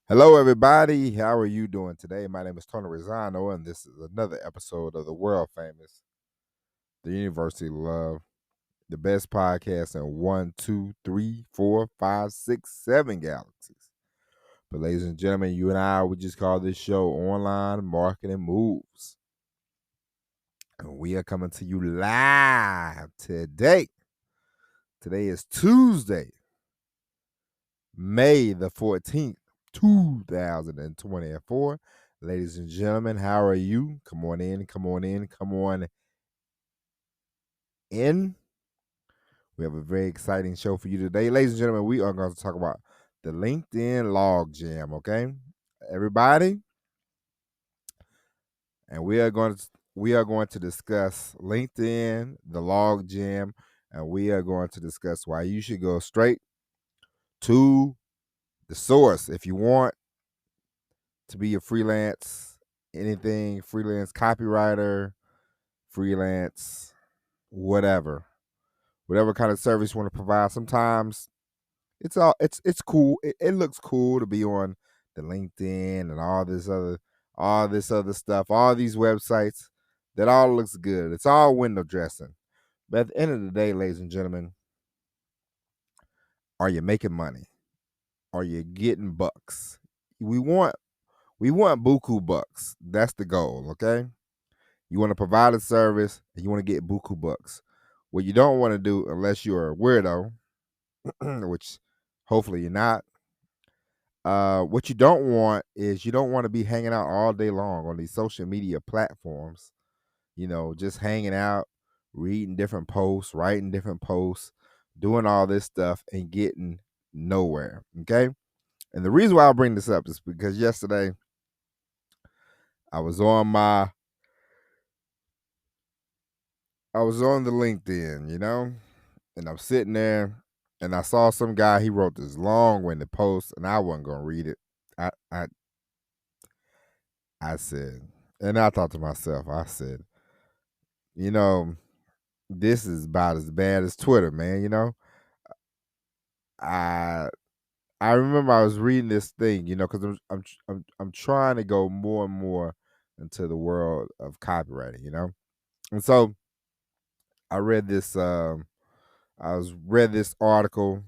Hello, everybody. How are you doing today? My name is Tony Rosano, and this is another episode of the world famous, the University of Love, the best podcast in one, two, three, four, five, six, seven galaxies. But, ladies and gentlemen, you and I, we just call this show Online Marketing Moves. And we are coming to you live today. Today is Tuesday, May the 14th, 2024. Ladies and gentlemen, how are you? Come on in, come on in, come on in. We have a very exciting show for you today. Ladies and gentlemen, we are going to talk about the LinkedIn Log Jam, okay? Everybody, and we are going to discuss LinkedIn, the Log Jam, and we are going to discuss why you should go straight to the source if you want to be a freelance, anything, freelance copywriter, freelance, whatever kind of service you want to provide. Sometimes it's cool. It looks cool to be on the LinkedIn and all this other stuff, all these websites. That all looks good. It's all window dressing. But at the end of the day, ladies and gentlemen, are you making money? Are you getting bucks? We want buku bucks. That's the goal, okay? You want to provide a service and you want to get buku bucks. What you don't want to do, unless you're a weirdo, which hopefully you're not, what you don't want is you don't want to be hanging out all day long on these social media platforms, just hanging out, reading different posts, writing different posts, doing all this stuff and getting nowhere. Okay. And the reason why I bring this up is because yesterday I was on the LinkedIn, and I'm sitting there and I saw some guy, he wrote this long-winded post and I wasn't gonna read it. I I I said, and I thought to myself, I said, you know, this is about as bad as Twitter, man. I I remember I was reading this thing, because I'm trying to go more and more into the world of copywriting, and so I read this article.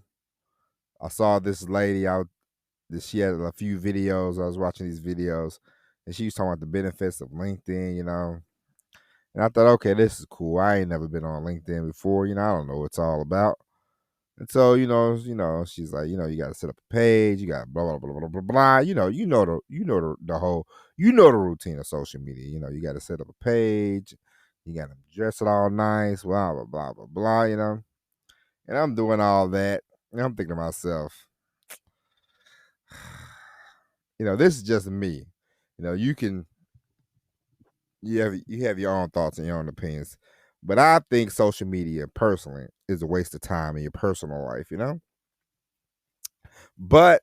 I saw this lady out. She had a few videos. I was watching these videos, and she was talking about the benefits of LinkedIn, And I thought, okay, this is cool. I ain't never been on LinkedIn before. I don't know what it's all about. And so, she's like, you got to set up a page. You got blah blah blah blah blah blah. The routine of social media. You got to set up a page. You got to dress it all nice. Blah blah blah blah blah. And I'm doing all that, and I'm thinking to myself, this is just me. You can you have your own thoughts and your own opinions. But I think social media personally is a waste of time in your personal life. But,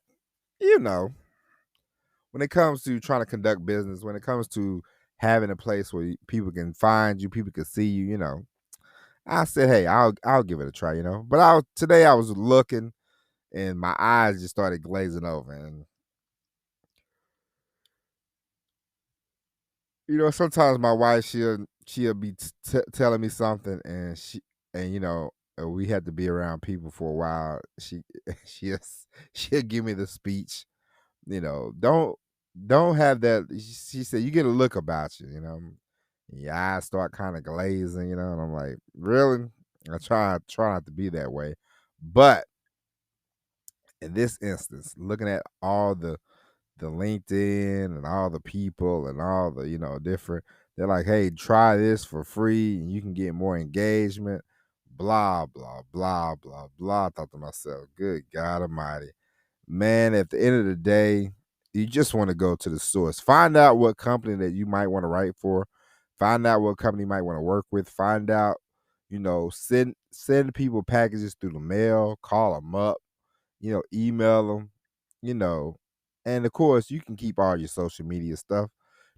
you know, when it comes to trying to conduct business, when it comes to having a place where people can find you, people can see you, I said, hey, I'll give it a try. But today I was looking and my eyes just started glazing over, and sometimes my wife she'll be telling me something, and we had to be around people for a while. She'll she'll give me the speech. Don't have that. She said you get a look about you. Your eyes start kind of glazing. And I'm like, really? I try not to be that way, but in this instance, looking at all the LinkedIn and all the people and all the, different, they're like, hey, try this for free and you can get more engagement, blah, blah, blah, blah, blah. I thought to myself, good God Almighty. Man, at the end of the day, you just want to go to the source. Find out what company that you might want to write for. Find out what company you might want to work with. Find out, send people packages through the mail, call them up, email them, you know, and of course you can keep all your social media stuff.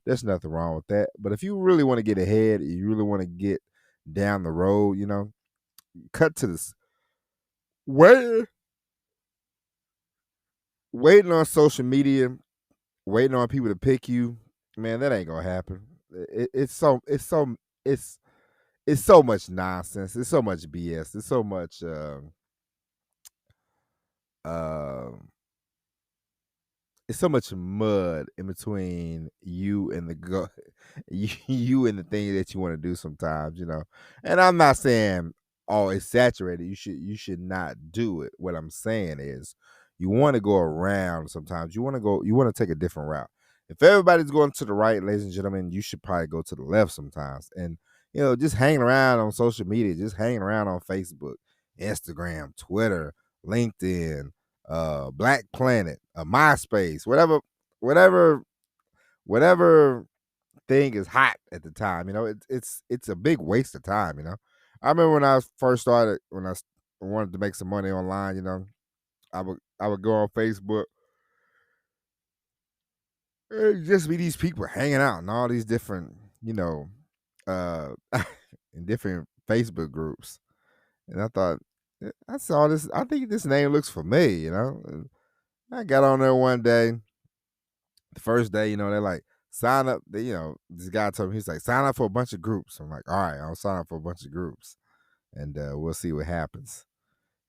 There's nothing wrong with that. But if you really want to get ahead, you really want to get down the road, cut to this. Wait, waiting on social media waiting on people to pick you, man, that ain't gonna happen. It's it's so much nonsense. It's so much BS. It's so much uh, it's so much mud in between you and the you and the thing that you want to do sometimes, you know. And I'm not saying oh it's saturated. You should not do it. What I'm saying is you want to go around sometimes. You want to take a different route. If everybody's going to the right, ladies and gentlemen, you should probably go to the left sometimes. And you know, just hanging around on social media, just hanging around on Facebook, Instagram, Twitter, LinkedIn, Black Planet, MySpace, whatever, whatever thing is hot at the time. You know, it's a big waste of time. You know, I remember when I first started, when wanted to make some money online. You know, I would go on Facebook and just be these people hanging out in all these different, you know, uh, in different Facebook groups, and I thought. I saw this. I think this name looks familiar, you know. And I got on there one day, the first day, you know, they're like, sign up. You know, this guy told me, he's like, sign up for a bunch of groups. I'm like, all right, I'll sign up for a bunch of groups and we'll see what happens.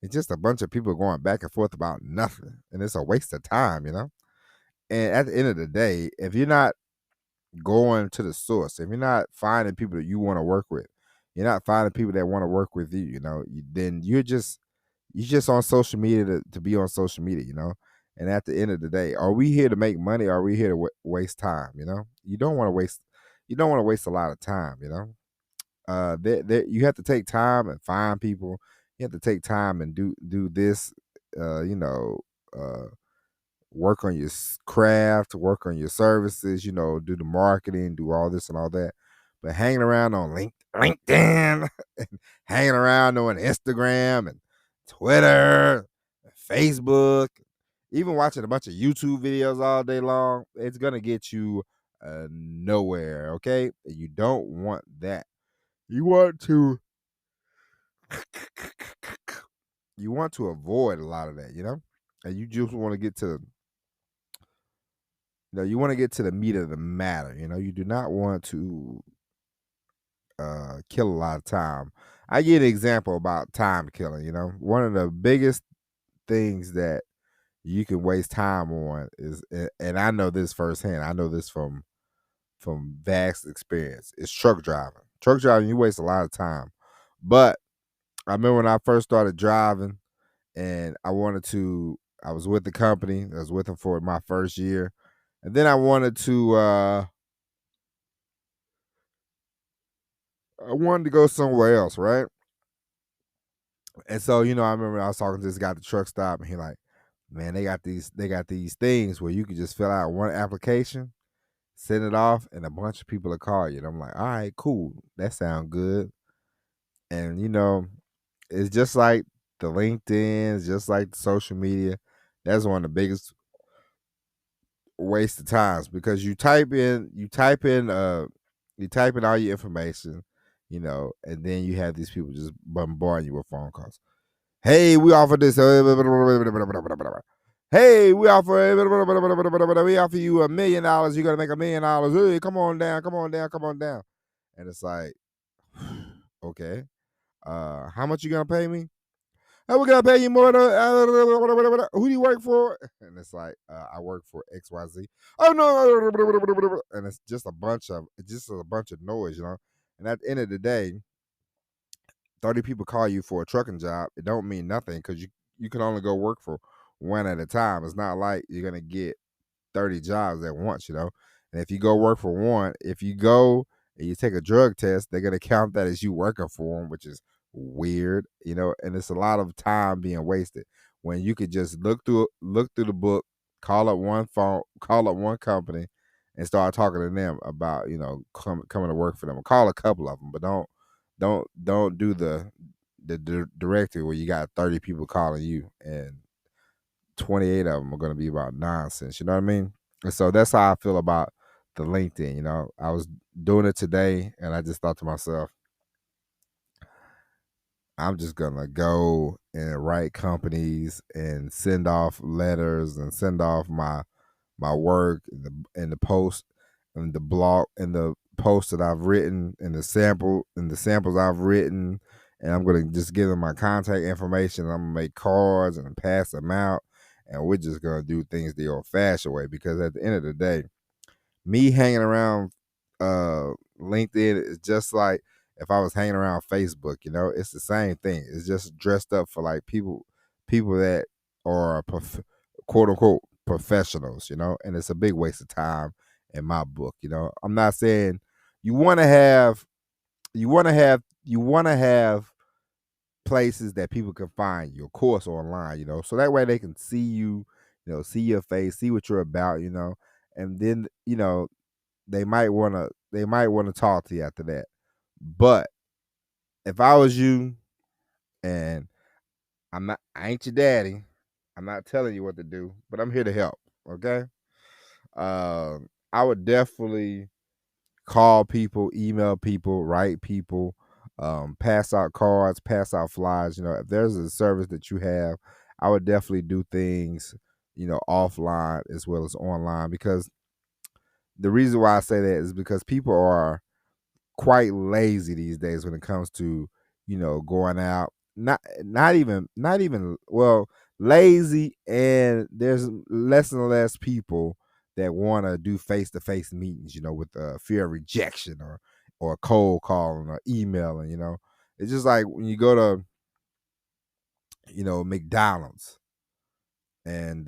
It's just a bunch of people going back and forth about nothing. And it's a waste of time, you know? And at the end of the day, if you're not going to the source, if you're not finding people that you want to work with, you're not finding people that want to work with you, you know, then you're just on social media to be on social media, you know. And at the end of the day, are we here to make money? Or are we here to waste time? You know, you don't want to waste a lot of time. You know, you have to take time and find people. You have to take time and do this. You know, uh, work on your craft, work on your services. You know, do the marketing, do all this and all that. But hanging around on LinkedIn, and hanging around on Instagram and Twitter, and Facebook, even watching a bunch of YouTube videos all day long, it's gonna get you nowhere. Okay, you don't want that. You want to you want to avoid a lot of that. You know, and you just want to get to you want to get to the meat of the matter. You know, you do not want to kill a lot of time. I give an example about time killing. You know, one of the biggest things that you can waste time on is, and I know this firsthand. I know this from vast experience. Is truck driving. Truck driving, you waste a lot of time. But I remember when I first started driving, and I was with the company. I was with them for my first year, and then I wanted to go somewhere else, right? And so, you know, I remember I was talking to this guy at the truck stop, and he like, man, they got these things where you can just fill out one application, send it off, and a bunch of people will call you. And I'm like, all right, cool, that sounds good. And you know, it's just like the LinkedIn, it's just like the social media. That's one of the biggest waste of times because you type in all your information, you know, and then you have these people just bombarding you with phone calls. Hey, we offer this. Hey, we offer you $1 million. You're gonna make $1 million. Hey, come on down, come on down, come on down. And it's like, okay, how much you gonna pay me? Hey, we're gonna pay you more. Who do you work for? And it's like, I work for XYZ. Oh no, and it's just a bunch of noise, you know. And at the end of the day, 30 people call you for a trucking job, it don't mean nothing because you can only go work for one at a time. It's not like you're gonna get 30 jobs at once, you know. And if you go work for one, if you go and you take a drug test, they're gonna count that as you working for them, which is weird, you know. And it's a lot of time being wasted when you could just look through the book, call up one company, and start talking to them about coming to work for them. Call a couple of them, but don't do the directory where you got 30 people calling you and 28 of them are going to be about nonsense. You know what I mean? And so that's how I feel about the LinkedIn. You know, I was doing it today and I just thought to myself, I'm just going to go and write companies and send off letters and send off my work and the post and the blog and the posts that I've written and the samples I've written, and I'm gonna just give them my contact information. I'm gonna make cards and pass them out, and we're just gonna do things the old-fashioned way, because at the end of the day, me hanging around LinkedIn is just like if I was hanging around Facebook. It's the same thing. It's just dressed up for like people that are quote unquote professionals. And it's a big waste of time in my book. I'm not saying you want to have you want to have places that people can find you, of course, online, so that way they can see you, see your face, see what you're about, and then they might want to talk to you after that. But if I was you, and I ain't your daddy, I'm not telling you what to do, but I'm here to help. Okay. I would definitely call people, email people, write people, pass out cards, pass out flyers. If there's a service that you have, I would definitely do things, offline as well as online, because the reason why I say that is because people are quite lazy these days when it comes to going out. Not even well, lazy, and there's less and less people that want to do face-to-face meetings, with fear of rejection, or cold calling or emailing. It's just like when you go to McDonald's, and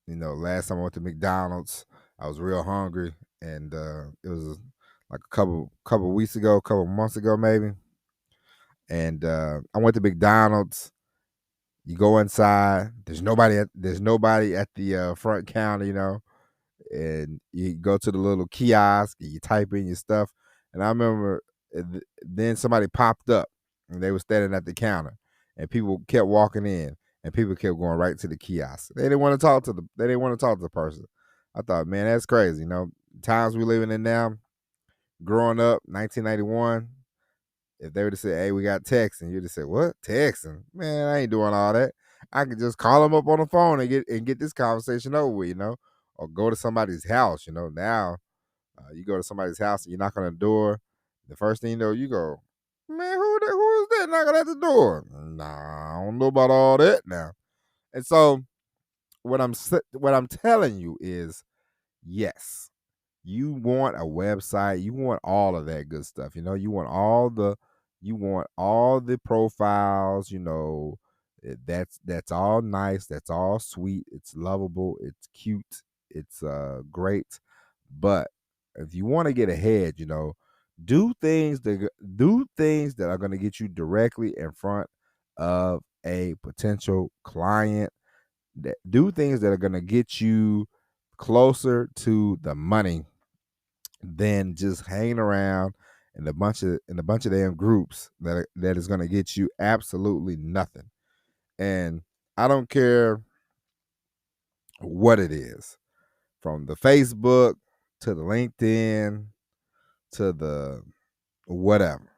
last time I went to McDonald's, I was real hungry, and it was like a couple weeks ago, a couple months ago maybe. And I went to McDonald's. You go inside. There's nobody at the front counter, and you go to the little kiosk and you type in your stuff. And I remember then somebody popped up and they were standing at the counter, and people kept walking in, and people kept going right to the kiosk. They didn't want to talk to the person. I thought, man, that's crazy. Times we living in now. Growing up, 1991. If they would have said, "Hey, we got texting," you'd have said, "What, texting? Man, I ain't doing all that. I could just call them up on the phone and get this conversation over with, or go to somebody's house." Now you go to somebody's house and you knock on the door. The first thing you know, you go, "Man, who is that knocking at the door?" Nah, I don't know about all that now. And so what I'm telling you is, yes, you want a website, you want all of that good stuff. You want all the profiles. That's all nice, that's all sweet, it's lovable, it's cute, it's great. But if you want to get ahead, do things that are going to get you directly in front of a potential client. That do things that are going to get you closer to the money than just hanging around in a bunch of damn groups that is going to get you absolutely nothing. And I don't care what it is, from the Facebook to the LinkedIn to the whatever.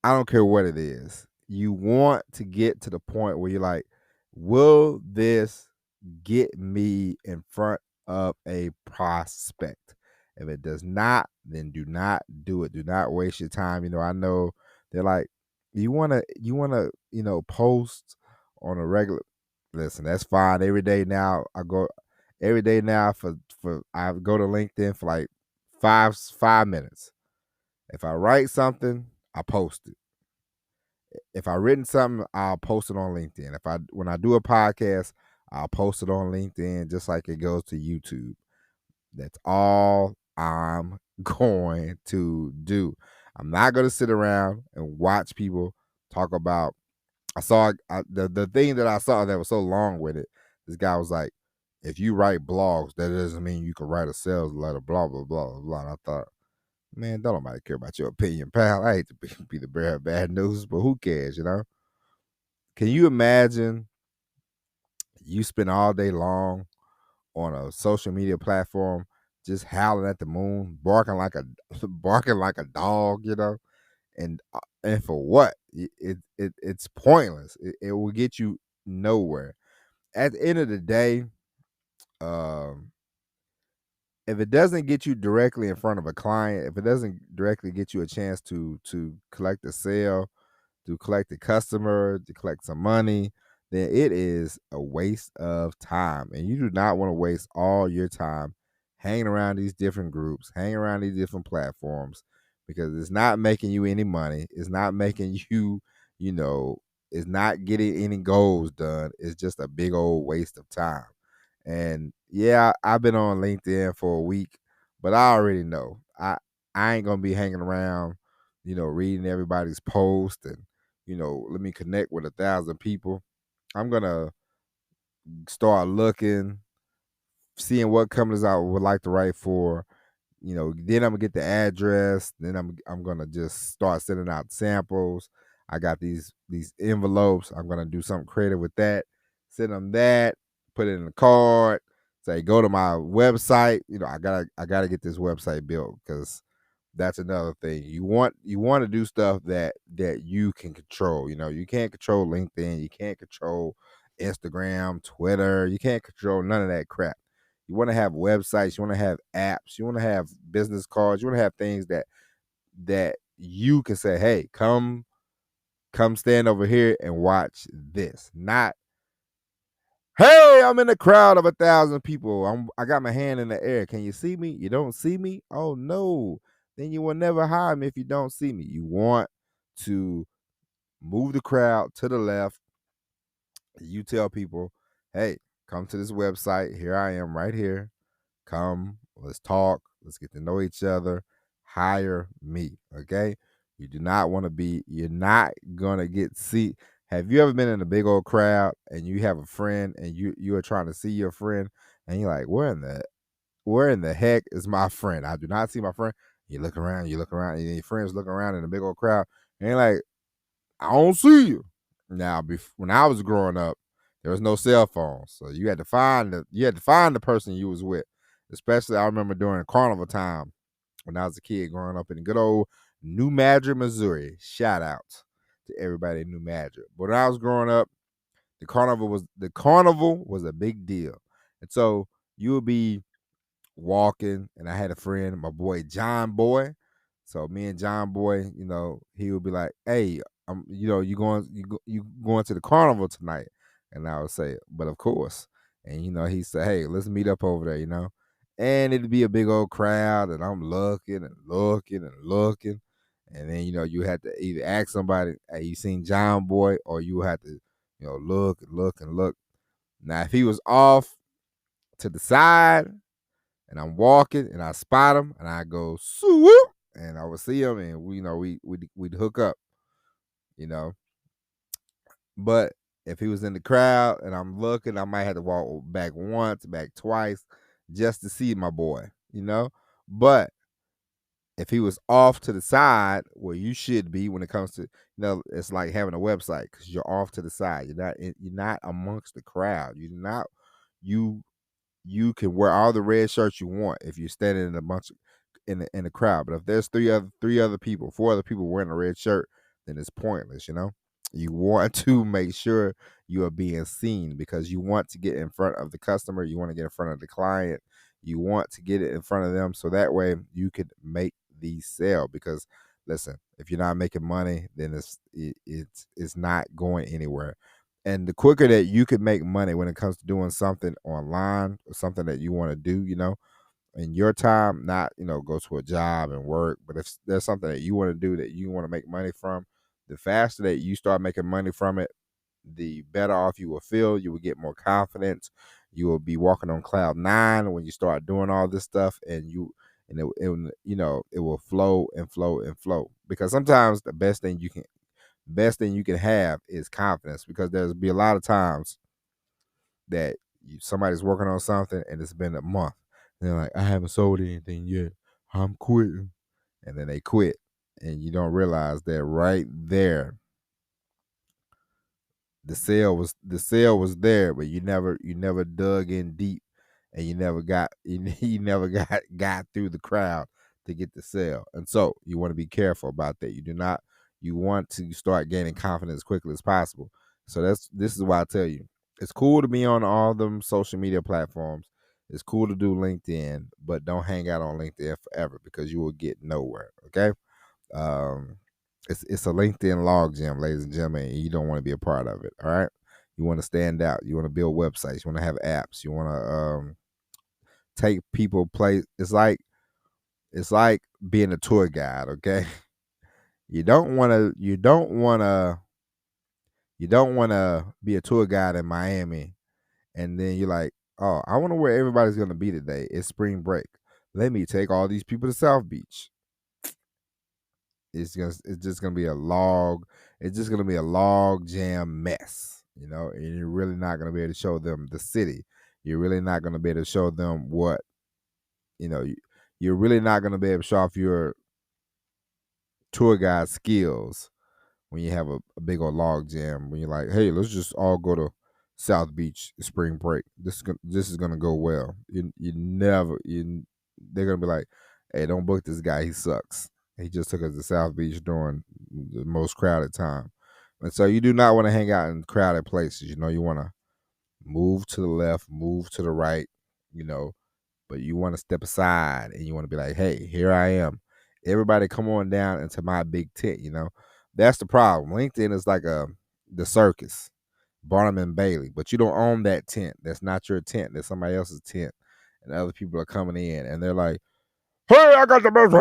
I don't care what it is. You want to get to the point where you're like, will this get me in front of a prospect? If it does not, then do not do it. Do not waste your time. I know they're like, you wanna post on a regular. Listen, that's fine. Every day now I go to LinkedIn for like 5 minutes. If I write something, I post it. If I written something, I'll post it on LinkedIn. When I do a podcast, I'll post it on LinkedIn, just like it goes to YouTube. That's all I'm going to do. I'm not going to sit around and watch people talk about. The thing that I saw that was so long with it. This guy was like, if you write blogs, that doesn't mean you can write a sales letter. Blah blah blah blah blah. And I thought, man, don't nobody care about your opinion, pal. I hate to be the bearer of bad news, but who cares? Can you imagine you spend all day long on a social media platform just howling at the moon, barking like a barking like a dog, and for what? It's pointless. It will get you nowhere. at the end of the day, um, if it doesn't get you directly in front of a client, if it doesn't directly get you a chance to collect a sale, to collect a customer, to collect some money, then it is a waste of time. And you do not want to waste all your time hanging around these different groups, hanging around these different platforms, because it's not making you any money. It's not making you, you know, it's not getting any goals done. It's just a big old waste of time. And yeah, I've been on LinkedIn for a week, but I already know I ain't gonna be hanging around, reading everybody's post and let me connect with 1,000 people. I'm gonna start looking, seeing what companies I would like to write for. Then I'm gonna get the address. Then I'm gonna just start sending out samples. I got these envelopes. I'm gonna do something creative with that. Send them that. Put it in a card. Say go to my website. I gotta get this website built because that's another thing. You want to do stuff that you can control. You can't control LinkedIn. You can't control Instagram, Twitter. You can't control none of that crap. You want to have websites, you want to have apps, you want to have business cards, you want to have things that you can say, "Hey, come stand over here and watch this." Not, "Hey, I'm in a crowd of 1,000 people. I got my hand in the air. Can you see me? You don't see me? Oh no. Then you will never hire me if you don't see me." You want to move the crowd to the left. You tell people, "Hey, come to this website. Here I am right here. Come, let's talk, let's get to know each other. Hire me." Okay. You're not gonna get see. Have you ever been in a big old crowd and you have a friend and you are trying to see your friend and you're like, where in the heck is my friend? I do not see my friend. You look around, and your friends look around in a big old crowd, and you're like, "I don't see you." Now, when I was growing up, there was no cell phone, so you had to find the person you was with. Especially, I remember during carnival time when I was a kid growing up in good old New Madrid, Missouri. Shout out to everybody in New Madrid. But when I was growing up, the carnival was a big deal, and so you would be walking, and I had a friend, my boy John Boy. So me and John Boy, he would be like, "Hey, you going to the carnival tonight?" And I would say, "But of course." And he said, "Hey, let's meet up over there." And it'd be a big old crowd, and I'm looking and looking and looking, and then you had to either ask somebody, "Hey, you seen John Boy?" Or you had to, look and look and look. Now, if he was off to the side and I'm walking and I spot him and I go swoop and I would see him and we'd hook up, you know. But if he was in the crowd and I'm looking, I might have to walk back once, back twice, just to see my boy. But if he was off to the side where you should be when it comes to, it's like having a website because you're off to the side. You're not amongst the crowd. You you can wear all the red shirts you want if you're standing in a bunch of, in a crowd. But if there's three other people, four other people wearing a red shirt, then it's pointless. You want to make sure you are being seen because you want to get in front of the customer, you want to get in front of the client, you want to get it in front of them so that way you could make the sale. Because listen, if you're not making money, then it's not going anywhere. And the quicker that you can make money when it comes to doing something online or something that you want to do, in your time, not, go to a job and work, but if there's something that you want to do that you want to make money from, the faster that you start making money from it, the better off you will feel. You will get more confidence. You will be walking on cloud nine when you start doing all this stuff, and it will flow and flow and flow. Because sometimes the best thing you can have is confidence, because there's be a lot of times that somebody's working on something and it's been a month. And they're like, "I haven't sold anything yet. I'm quitting." And then they quit. And you don't realize that right there, the sale was there, but you never dug in deep, and you never got you never got through the crowd to get the sale. And so you want to be careful about that. You want to start gaining confidence as quickly as possible. So this is why I tell you, It's cool to be on all them social media platforms. It's cool to do LinkedIn, but don't hang out on LinkedIn forever because you will get nowhere. Okay. Um, it's a LinkedIn log jam, ladies and gentlemen, and you don't want to be a part of it. All right. You want to stand out. You want to build websites. You want to have apps. You want to take people place. It's like being a tour guide. Okay. You don't want to. You don't want to be a tour guide in Miami, and then you're like, oh, I wonder where everybody's gonna be today. It's spring break. Let me take all these people to South Beach. It's just gonna be a log. It's just gonna be a log jam mess, and you're really not gonna be able to show them the city. You're really not gonna be able to show them what you know. You're really not gonna be able to show off your tour guide skills when you have a big old log jam. When you're like, hey, let's just all go to South Beach spring break. This is gonna go well. They're gonna be like, hey, don't book this guy. He sucks. He just took us to South Beach during the most crowded time. And so you do not want to hang out in crowded places. You want to move to the left, move to the right, you know, but you want to step aside and you want to be like, hey, here I am. Everybody come on down into my big tent. That's the problem. LinkedIn is like the circus, Barnum and Bailey, but you don't own that tent. That's not your tent. That's somebody else's tent. And other people are coming in and they're like, hey, I got the best.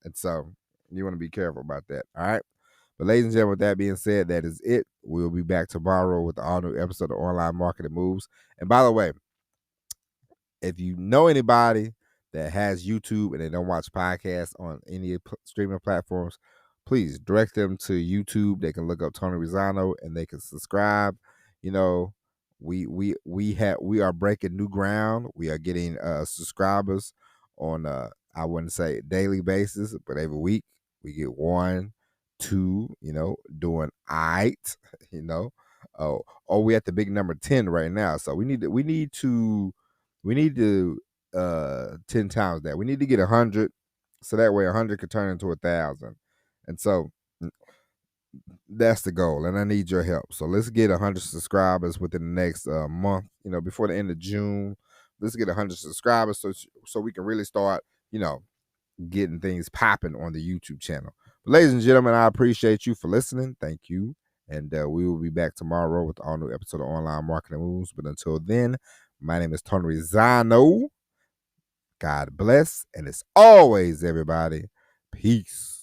And so you want to be careful about that. All right. But ladies and gentlemen, with that being said, that is it. We'll be back tomorrow with the all new episode of Online Marketing Moves. And by the way, if you know anybody that has YouTube and they don't watch podcasts on any streaming platforms, please direct them to YouTube. They can look up Tony Rizzano and they can subscribe. We are breaking new ground. We are getting subscribers on I wouldn't say daily basis, but every week we get 1, 2, doing aight, we're at the big number 10 right now. So we need to 10 times that. We need to get 100, so that way 100 could turn into 1,000. And so that's the goal, and I need your help. So let's get 100 subscribers within the next month. Before the end of June, let's get 100 subscribers so we can really start, getting things popping on the YouTube channel. But ladies and gentlemen, I appreciate you for listening. Thank you, and we will be back tomorrow with all new episode of Online Marketing Moves. But until then, my name is Tony Rizzano. God bless, and as always, everybody, peace.